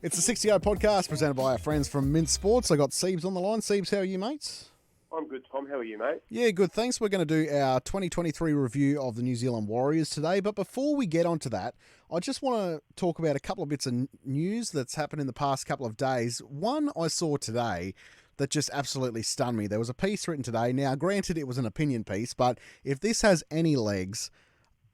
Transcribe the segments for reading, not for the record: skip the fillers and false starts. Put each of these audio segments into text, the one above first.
It's the 60O podcast presented by our friends from Mint Sports. I got Seibs on the line. Seibs, how are you, mates? I'm good, Tom. How are you, mate? Yeah, good, thanks. We're going to do our 2023 review of the New Zealand Warriors today. But before we get onto that, I just want to talk about a couple of bits of news that's happened in the past couple of days. One I saw today that just absolutely stunned me. There was a piece written today. Now, granted, it was an opinion piece, but if this has any legs,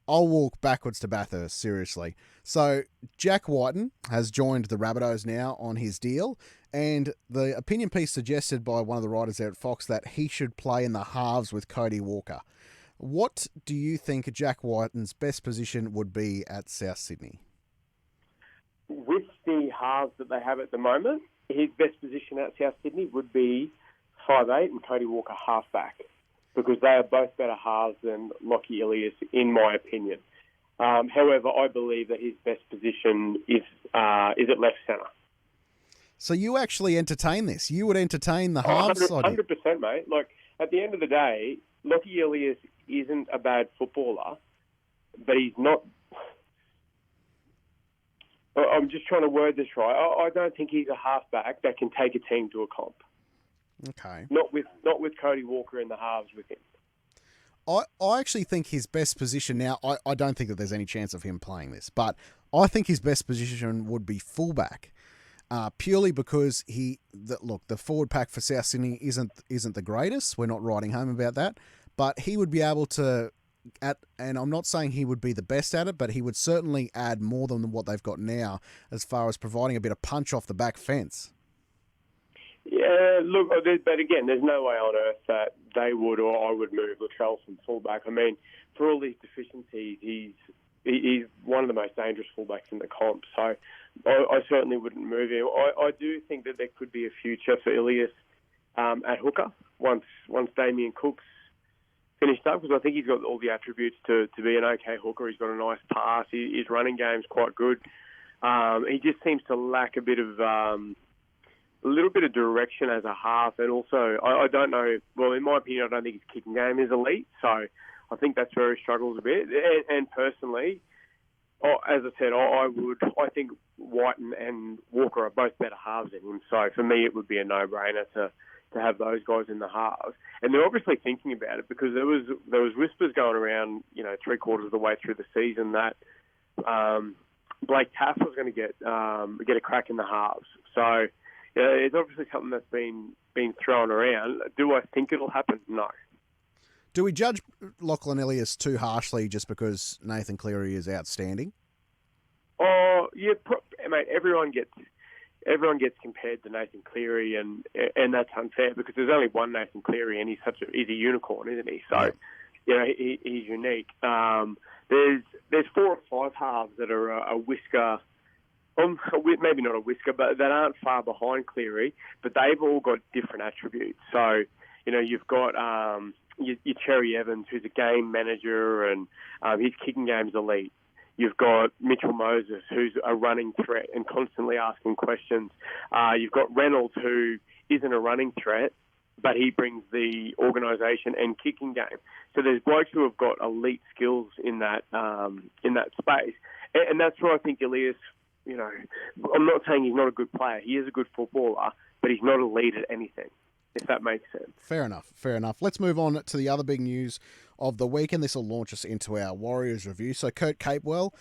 I'll walk backwards to Bathurst, seriously. So, Jack Whiten has joined the Rabbitohs now on his deal, and the opinion piece suggested by one of the writers there at Fox that he should play in the halves with Cody Walker. What do you think Jack Whiten's best position would be at South Sydney? With the halves that they have at the moment, his best position at South Sydney would be 5'8" and Cody Walker halfback, because they are both better halves than Lockie Ilias, in my opinion. However, I believe that his best position is at left centre. So you actually entertain this? You would entertain the halves? 100%, mate. Like, at the end of the day, Lockie Ilias isn't a bad footballer, but he's not... I'm just trying to word this right. I don't think he's a halfback that can take a team to a comp. Okay. Not with Cody Walker in the halves with him. I actually think his best position now, I don't think that there's any chance of him playing this, but I think his best position would be fullback, purely because the forward pack for South Sydney isn't the greatest. We're not writing home about that, but he would be able to, and I'm not saying he would be the best at it, but he would certainly add more than what they've got now as far as providing a bit of punch off the back fence. Yeah, look, but again, there's no way on earth that they would or I would move Latrell from fullback. I mean, for all these deficiencies, he's one of the most dangerous fullbacks in the comp, so I certainly wouldn't move him. I do think that there could be a future for Ilias at hooker once Damien Cook's finished up, because I think he's got all the attributes to be an okay hooker. He's got a nice pass. His running game's quite good. He just seems to lack a little bit of direction as a half, and also I don't know. Well, in my opinion, I don't think his kicking game is elite, so I think that's where he struggles a bit. And personally, as I said, I think Whiten and Walker are both better halves than him. So for me, it would be a no-brainer to have those guys in the halves. And they're obviously thinking about it, because there was whispers going around, three-quarters of the way through the season that Blake Taaffe was going to get a crack in the halves. So. Yeah, it's obviously something that's been thrown around. Do I think it'll happen? No. Do we judge Lachlan Ilias too harshly just because Nathan Cleary is outstanding? Oh, yeah, mate. Everyone gets compared to Nathan Cleary, and that's unfair, because there's only one Nathan Cleary, and he's a unicorn, isn't he? So, he's unique. There's 4 or 5 halves that are a whisker. Maybe not a whisker, but that aren't far behind Cleary, but they've all got different attributes. So, you've got your Cherry Evans, who's a game manager, and his kicking game's elite. You've got Mitchell Moses, who's a running threat and constantly asking questions. You've got Reynolds, who isn't a running threat, but he brings the organisation and kicking game. So there's blokes who have got elite skills in that space, and that's where I think Ilias. I'm not saying he's not a good player. He is a good footballer, but he's not elite at anything, if that makes sense. Fair enough. Let's move on to the other big news of the week, and this will launch us into our Warriors review. So Kurt Capewell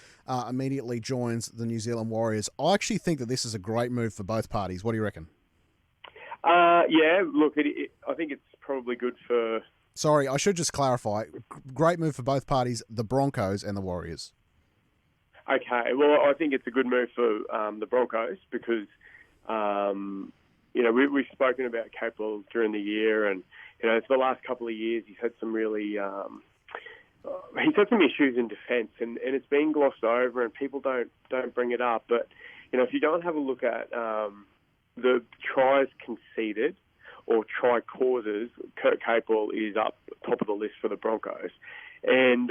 immediately joins the New Zealand Warriors. I actually think that this is a great move for both parties. What do you reckon? Yeah, look, I think it's probably good for... Sorry, I should just clarify. Great move for both parties, the Broncos and the Warriors. Okay, well, I think it's a good move for the Broncos, because, we've spoken about Capewell during the year, and, for the last couple of years he's had some really, he's had some issues in defence, and it's been glossed over, and people don't bring it up. But, if you go and have a look at the tries conceded or try causes, Kurt Capewell is up top of the list for the Broncos. And,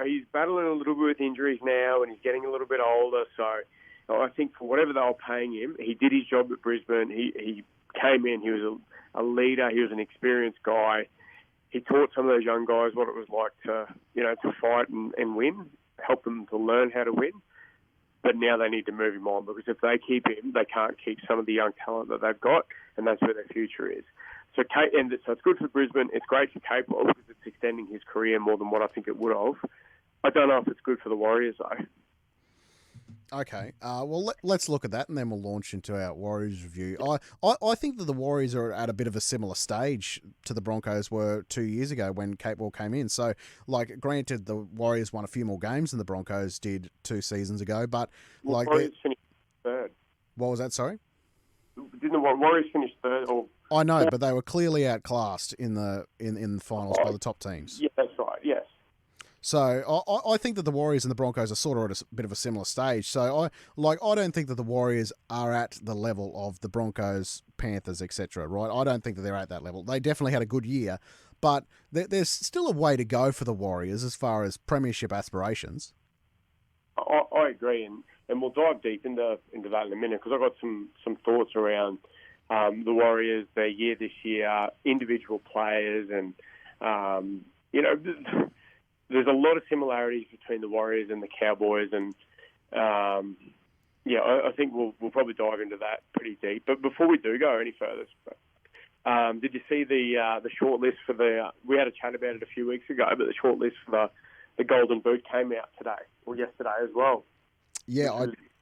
he's battling a little bit with injuries now, and he's getting a little bit older. So, I think for whatever they were paying him, he did his job at Brisbane. He came in. He was a leader. He was an experienced guy. He taught some of those young guys what it was like to fight and win, help them to learn how to win. But now they need to move him on, because if they keep him, they can't keep some of the young talent that they've got, and that's where their future is. So it's good for Brisbane. It's great for Capewell because it's extending his career more than what I think it would have. I don't know if it's good for the Warriors, though. Okay, well, let's look at that, and then we'll launch into our Warriors review. I think that the Warriors are at a bit of a similar stage to the Broncos were 2 years ago when Capewell came in. So, granted, the Warriors won a few more games than the Broncos did 2 seasons ago, but the Warriors finished third. What was that? Sorry, didn't the Warriors finish third? Or I know, but they were clearly outclassed in the finals by the top teams. Yeah, that's right. Yes. So I think that the Warriors and the Broncos are sort of at a bit of a similar stage. So I don't think that the Warriors are at the level of the Broncos, Panthers, etc. Right? I don't think that they're at that level. They definitely had a good year, but there's still a way to go for the Warriors as far as premiership aspirations. I agree, and we'll dive deep into that in a minute, because I've got some thoughts around the Warriors, their year this year, individual players, and there's a lot of similarities between the Warriors and the Cowboys, and I think we'll probably dive into that pretty deep. But before we do go any further, did you see the short list for we had a chat about it a few weeks ago, but the short list for the Golden Boot came out today, or yesterday as well? Yeah,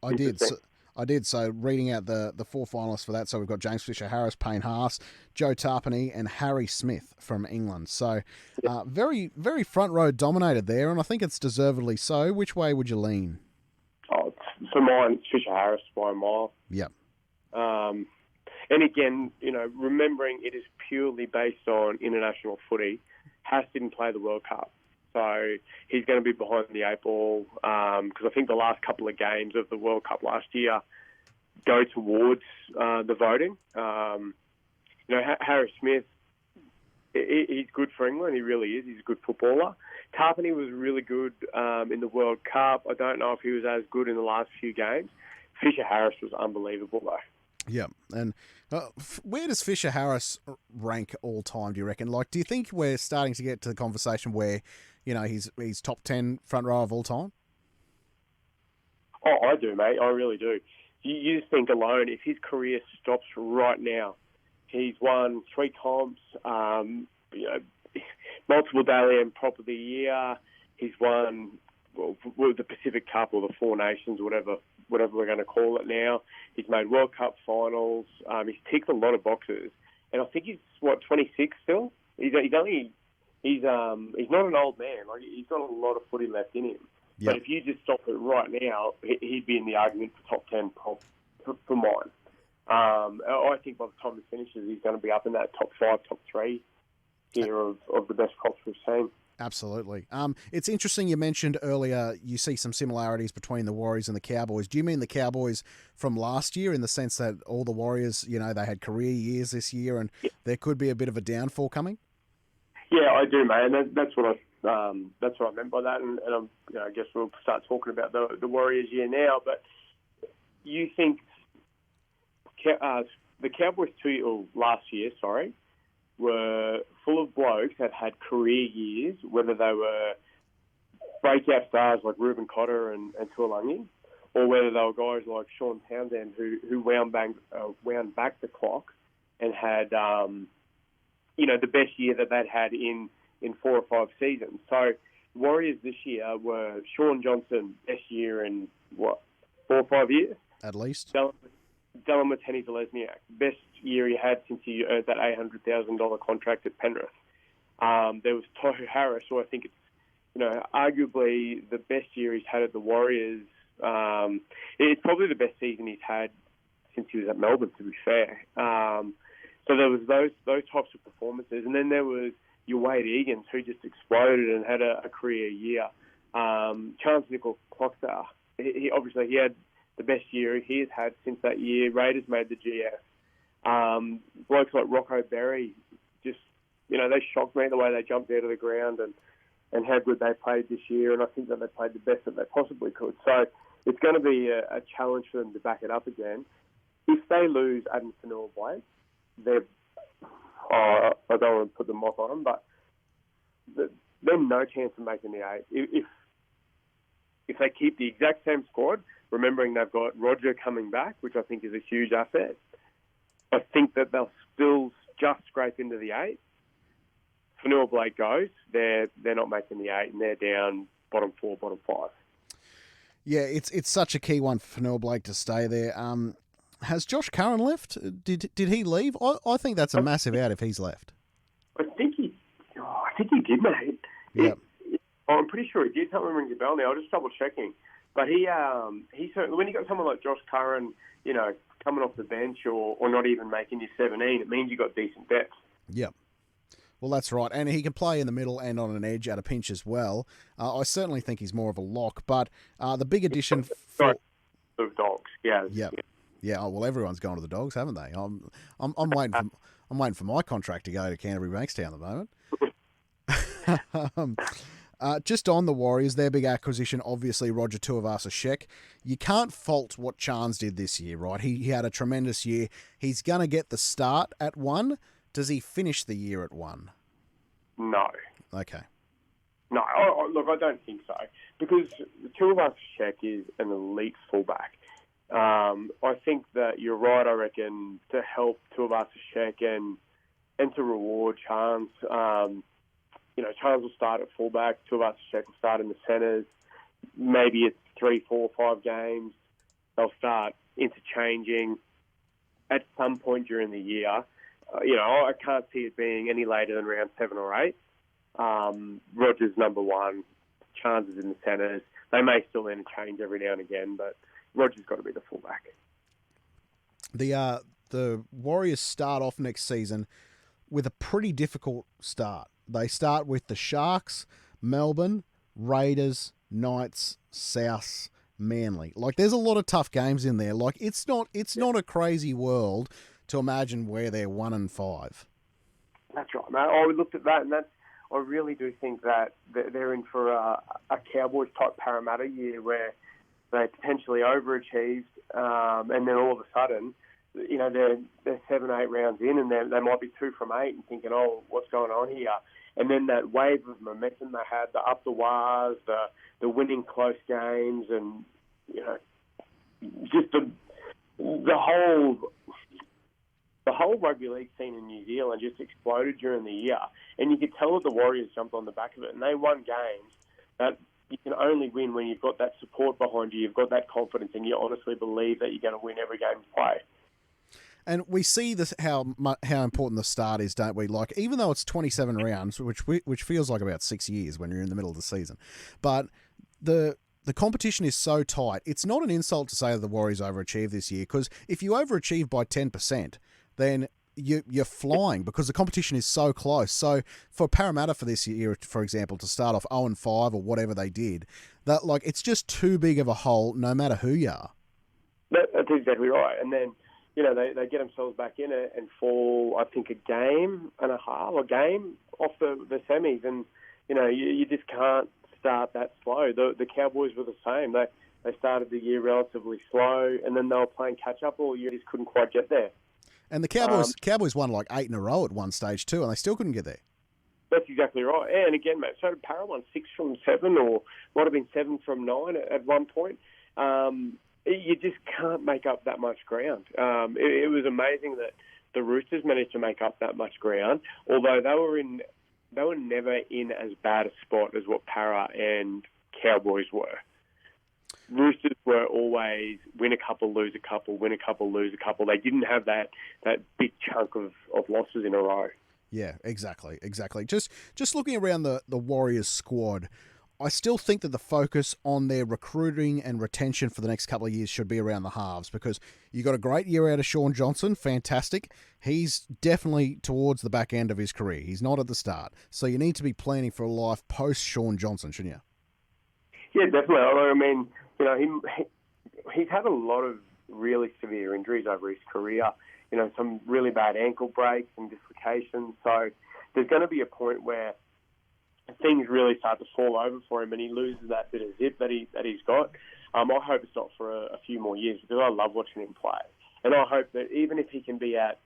I did. I did. So reading out the 4 finalists for that, so we've got James Fisher-Harris, Payne Haas, Joe Tarpany, and Harry Smith from England. So very, very front row dominated there, and I think it's deservedly so. Which way would you lean? Oh, for mine, it's Fisher-Harris by a mile. Yep. And again, remembering it is purely based on international footy. Haas didn't play the World Cup, so he's going to be behind the 8 ball, because I think the last couple of games of the World Cup last year go towards the voting. Harry Smith, he's good for England. He really is. He's a good footballer. Tarpany was really good in the World Cup. I don't know if he was as good in the last few games. Fisher-Harris was unbelievable, though. Yeah, and where does Fisher-Harris rank all time, do you reckon? Do you think we're starting to get to the conversation where, he's top 10 front row of all time? Oh, I do, mate. I really do. You just think alone, if his career stops right now, he's won 3 comps, multiple Daily M Prop of the Year. He's won the Pacific Cup, or the Four Nations, whatever we're going to call it now. He's made World Cup finals. He's ticked a lot of boxes, and I think he's 26 still. He's not an old man. He's got a lot of footy left in him. Yep. But if you just stop it right now, he'd be in the argument for top 10 for mine. I think by the time he finishes, he's going to be up in that top 5, top 3 tier of the best props we've seen. Absolutely. It's interesting you mentioned earlier you see some similarities between the Warriors and the Cowboys. Do you mean the Cowboys from last year, in the sense that all the Warriors, they had career years this year, and there could be a bit of a downfall coming? Yeah, I do, mate. And that's what I meant by that. And I guess we'll start talking about the Warriors year now. But you think the Cowboys last year, were full of blokes that had career years, whether they were breakout stars like Reuben Cotter and Tuolungi, or whether they were guys like Sean Townsend who wound back the clock and had the best year that they'd had in 4 or 5 seasons. So Warriors this year were Sean Johnson, best year in 4 or 5 years? At least. Dylan Mateni-Zelezniak, best year he had since he earned that $800,000 contract at Penrith. There was Tohu Harris, who I think it's, arguably the best year he's had at the Warriors. It's probably the best season he's had since he was at Melbourne, to be fair. So there was those types of performances. And then there was your Wade Egan's, who just exploded and had a career year. Chance Nickel-Clockstar, he had the best year he has had since that year. Raiders made the GF. Blokes like Rocco Berry, just, they shocked me the way they jumped out of the ground and how good they played this year. And I think that they played the best that they possibly could. So it's going to be a challenge for them to back it up again. If they lose Adam Fanua-Blake, they're I don't want to put the mock on them, but they're no chance of making the 8. If they keep the exact same squad, remembering they've got Roger coming back, which I think is a huge asset, I think that they'll still just scrape into the 8. Fanua-Blake goes, they're not making the 8, and they're down bottom 4, bottom 5. Yeah, it's such a key one for Fanua-Blake to stay there. Has Josh Curran left? Did he leave? I think that's a massive out if he's left. I think he did, mate. Yeah. I'm pretty sure he did. Something rings a bell now. I'll just double checking. But he certainly, when you got someone like Josh Curran, coming off the bench or not even making your 17, it means you got decent depth. Yep. Well, that's right. And he can play in the middle and on an edge at a pinch as well. I certainly think he's more of a lock. But the big addition for the Dogs, yeah. Yeah. Oh, well, everyone's gone to the Dogs, haven't they? I'm waiting for my contract to go to Canterbury Bankstown at the moment. Just on the Warriors, their big acquisition, obviously Roger Tuivasa-Sheck. You can't fault what Chance did this year, right? He had a tremendous year. He's going to get the start at 1. Does he finish the year at 1? No. Okay. No, look, I don't think so. Because Tuivasa-Sheck is an elite fullback. I think that you're right, I reckon, to help Tuivasa-Sheck and to reward Chance. Chance will start at fullback, Tuivasa-Sheck will start in the centres. Maybe it's 3, 4, 5 games. They'll start interchanging at some point during the year. I can't see it being any later than round 7 or 8. Roger's number 1. Chance is in the centres. They may still interchange every now and again, but Roger's got to be the fullback. The Warriors start off next season with a pretty difficult start. They start with the Sharks, Melbourne, Raiders, Knights, Souths, Manly. Like, there's a lot of tough games in there. Like, it's not a crazy world to imagine where they're 1-5. That's right, mate. I looked at that, and I really do think that they're in for a Cowboys type Parramatta year where they potentially overachieved, and then all of a sudden, they're 7, 8 rounds in, and they might be 2 from 8, and thinking, oh, what's going on here? And then that wave of momentum they had, the up the wires, the winning close games, and just the whole rugby league scene in New Zealand just exploded during the year. And you could tell that the Warriors jumped on the back of it, and they won games that you can only win when you've got that support behind you, you've got that confidence, and you honestly believe that you're going to win every game you play. And we see this how important the start is, don't we? Like, even though it's 27 rounds, which feels like about 6 years when you're in the middle of the season, but the competition is so tight. It's not an insult to say that the Warriors overachieved this year, because if you overachieve by 10%, then you're flying because the competition is so close. So for Parramatta for this year, for example, to start off 0-5 or whatever they did, that it's just too big of a hole no matter who you are. That's exactly right. And then they get themselves back in it and fall, I think, a game and a half, a game off the semis. And, you just can't start that slow. The Cowboys were the same. They started the year relatively slow, and then they were playing catch-up all year, just couldn't quite get there. And the Cowboys won 8 in a row at one stage too, and they still couldn't get there. That's exactly right. And again, mate, so did Para won 6 from 7, or might have been 7 from 9 at one point. You just can't make up that much ground. It was amazing that the Roosters managed to make up that much ground, although they were never in as bad a spot as what Para and Cowboys were. Roosters were always win a couple, lose a couple, win a couple, lose a couple. They didn't have that big chunk of losses in a row. Yeah, exactly. Just looking around the Warriors squad, I still think that the focus on their recruiting and retention for the next couple of years should be around the halves, because you got a great year out of Shaun Johnson, fantastic. He's definitely towards the back end of his career. He's not at the start. So you need to be planning for a life post Shaun Johnson, shouldn't you? Yeah, definitely. I mean, he's had a lot of really severe injuries over his career. Some really bad ankle breaks and dislocations. So there's going to be a point where things really start to fall over for him, and he loses that bit of zip that he's got. I hope it's not for a few more years because I love watching him play. And I hope that even if he can be at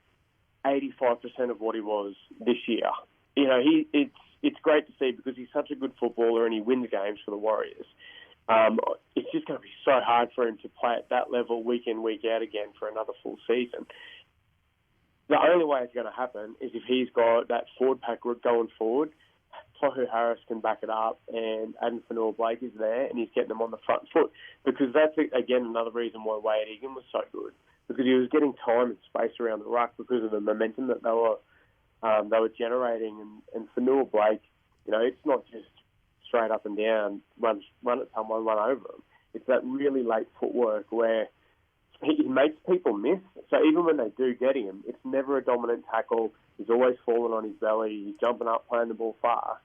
85% of what he was this year, it's great to see because he's such a good footballer and he wins games for the Warriors. It's just going to be so hard for him to play at that level week in, week out again for another full season. The only way it's going to happen is if he's got that forward pack going forward, Tohu Harris can back it up, and Adam Fanua-Blake is there, and he's getting them on the front foot. Because that's, again, another reason why Wade Egan was so good. Because he was getting time and space around the ruck because of the momentum that they were generating. And Fanua-Blake, it's not just straight up and down, run at someone, run over them. It's that really late footwork where he makes people miss. So even when they do get him, it's never a dominant tackle. He's always falling on his belly. He's jumping up, playing the ball fast.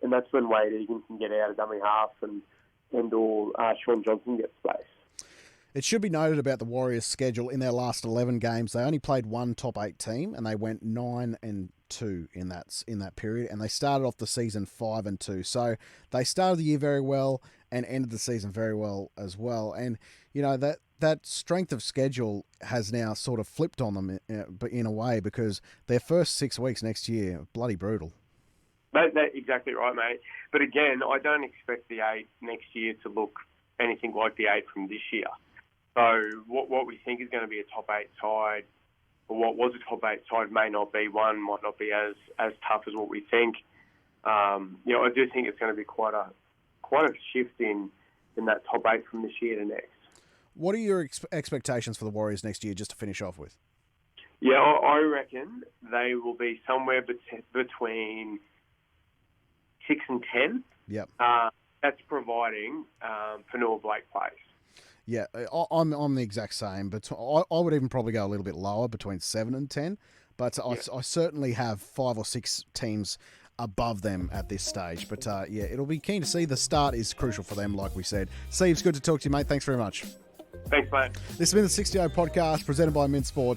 And that's when Wade Egan can get out of dummy half and Sean Johnson gets space. It should be noted about the Warriors' schedule in their last 11 games, they only played one top 8 team and they went 9-2 in that period, and they started off the season 5-2. So they started the year very well and ended the season very well as well. And that strength of schedule has now sort of flipped on them in a way because their first 6 weeks next year are bloody brutal. That's exactly right, mate. But again, I don't expect the 8 next year to look anything like the 8 from this year. So what we think is going to be a top 8 side, or what was a top 8 side, may not be one, might not be as tough as what we think. I do think it's going to be quite a shift in that top 8 from this year to next. What are your expectations for the Warriors next year, just to finish off with? Yeah, I reckon they will be somewhere between 6 and 10. Yep. That's providing Fanua-Blake plays. Yeah, I'm the exact same, but I would even probably go a little bit lower, between 7 and 10. But I certainly have 5 or 6 teams above them at this stage. But it'll be keen to see. The start is crucial for them, like we said. Steve's good to talk to you, mate. Thanks very much. Thanks, mate. This has been the 60O podcast presented by Mint Sports.